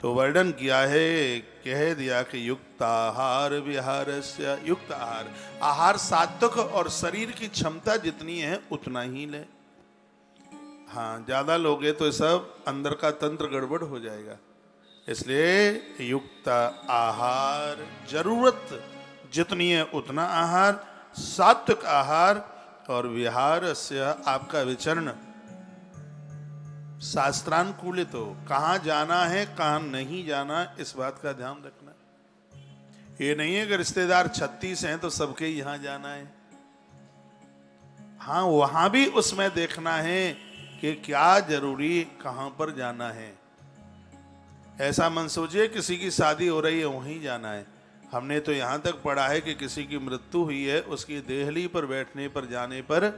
तो वर्णन किया है, कह दिया कि युक्त आहार विहारस्य, युक्त आहार, आहार सात्विक और शरीर की क्षमता जितनी है उतना ही ले। हाँ, ज्यादा लोगे तो सब अंदर का तंत्र गड़बड़ हो जाएगा। इसलिए युक्त आहार, जरूरत जितनी है उतना आहार, सात्विक आहार, और विहारस्य, आपका विचरण शास्त्रानुकूलित हो। कहाँ जाना है कहाँ नहीं जाना, इस बात का ध्यान रखना। ये नहीं है कि रिश्तेदार 36 हैं तो सबके यहाँ जाना है। हाँ, वहां भी उसमें देखना है कि क्या जरूरी, कहां पर जाना है। ऐसा मन सोचिए किसी की शादी हो रही है वहीं जाना है। हमने तो यहाँ तक पढ़ा है कि किसी की मृत्यु हुई है, उसकी देहली पर बैठने पर जाने पर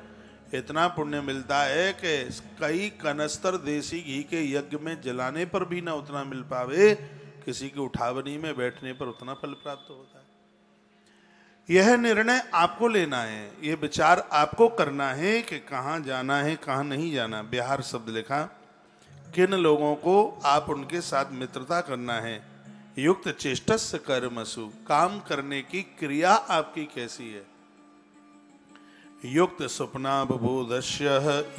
इतना पुण्य मिलता है कि कई कनस्तर देसी घी के यज्ञ में जलाने पर भी ना उतना मिल पावे, किसी की उठावनी में बैठने पर उतना फल प्राप्त होता है। यह निर्णय आपको लेना है, यह विचार आपको करना है कि कहाँ जाना है कहाँ नहीं जाना। बिहार शब्द लिखा, किन लोगों को आप उनके साथ मित्रता करना है। युक्त चेष्टस्य कर्मसु, काम करने की क्रिया आपकी कैसी है। युक्त स्वप्नाबोधस्य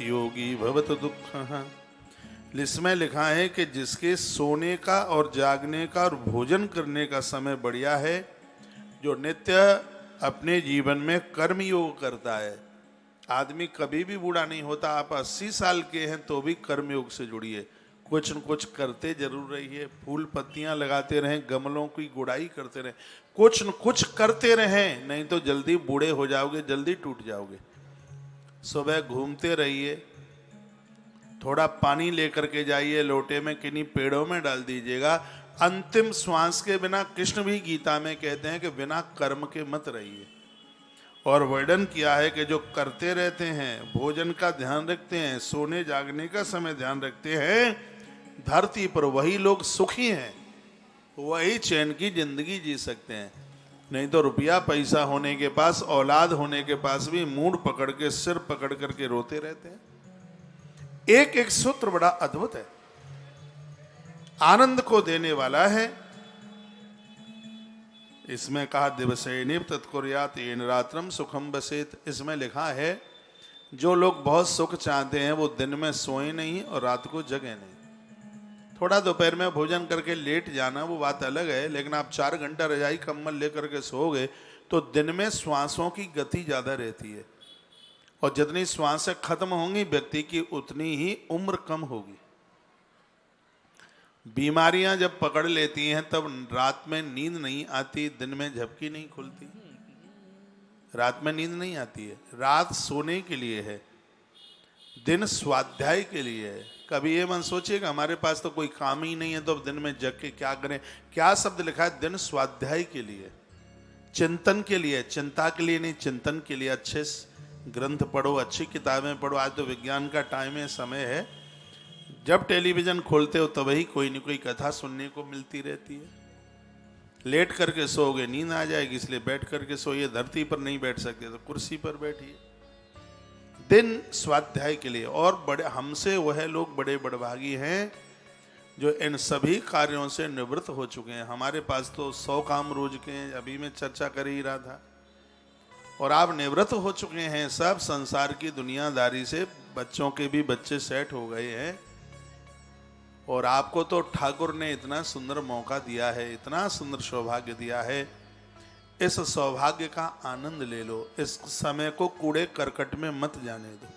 योगी भवत दुःख। इसमें लिखा है कि जिसके सोने का और जागने का और भोजन करने का समय बढ़िया है, जो नित्य अपने जीवन में कर्म योग करता है। आदमी कभी भी बूढ़ा नहीं होता। आप 80 साल के हैं तो भी कर्म योग से जुड़िए, कुछ न कुछ करते जरूर रहिए। फूल पत्तियां लगाते रहें, गमलों की गुड़ाई करते रहें, कुछ न कुछ करते रहें, नहीं तो जल्दी बूढ़े हो जाओगे, जल्दी टूट जाओगे। सुबह घूमते रहिए, थोड़ा पानी लेकर के जाइए, लोटे में किन्हीं पेड़ों में डाल दीजिएगा। अंतिम श्वास के बिना, कृष्ण भी गीता में कहते हैं कि बिना कर्म के मत रहिए। और वर्णन किया है कि जो करते रहते हैं, भोजन का ध्यान रखते हैं, सोने जागने का समय ध्यान रखते हैं, धरती पर वही लोग सुखी हैं, वही चैन की जिंदगी जी सकते हैं। नहीं तो रुपया पैसा होने के पास, औलाद होने के पास भी मूड पकड़ के, सिर पकड़ करके रोते रहते हैं। एक एक सूत्र बड़ा अद्भुत है, आनंद को देने वाला है। इसमें कहा दिवसेनिव तत्कुर्यात् येन रात्रम सुखम बसेत। इसमें लिखा है जो लोग बहुत सुख चाहते हैं वो दिन में सोए नहीं और रात को जगे नहीं। थोड़ा दोपहर में भोजन करके लेट जाना वो बात अलग है, लेकिन आप 4 घंटा रजाई कंबल लेकर के सोओगे तो दिन में श्वासों की गति ज्यादा रहती है, और जितनी श्वासें खत्म होंगी व्यक्ति की उतनी ही उम्र कम होगी। बीमारियां जब पकड़ लेती हैं तब रात में नींद नहीं आती, दिन में झपकी नहीं खुलती। रात में नींद नहीं आती है, रात सोने के लिए है, दिन स्वाध्याय के लिए है। कभी ये मन सोचिएगा हमारे पास तो कोई काम ही नहीं है तो अब दिन में जग के क्या करें। क्या शब्द लिखा है, दिन स्वाध्याय के लिए, चिंतन के लिए, चिंता के लिए नहीं, चिंतन के लिए। अच्छे ग्रंथ पढ़ो, अच्छी किताबें पढ़ो। आज तो विज्ञान का टाइम है, समय है, जब टेलीविजन खोलते हो तभी कोई न कोई कथा सुनने को मिलती रहती है। लेट करके सोओगे नींद आ जाएगी, इसलिए बैठ करके सोइए। धरती पर नहीं बैठ सकते तो कुर्सी पर बैठिए। दिन स्वाध्याय के लिए। और बड़े हमसे वह लोग बड़े बड़भागी हैं जो इन सभी कार्यों से निवृत्त हो चुके हैं। हमारे पास तो 100 काम रोज के हैं, अभी मैं चर्चा कर ही रहा था। और आप निवृत्त हो चुके हैं सब संसार की दुनियादारी से। बच्चों के भी बच्चे सेट हो गए हैं, और आपको तो ठाकुर ने इतना सुंदर मौका दिया है, इतना सुंदर सौभाग्य दिया है। इस सौभाग्य का आनंद ले लो। इस समय को कूड़े करकट में मत जाने दो।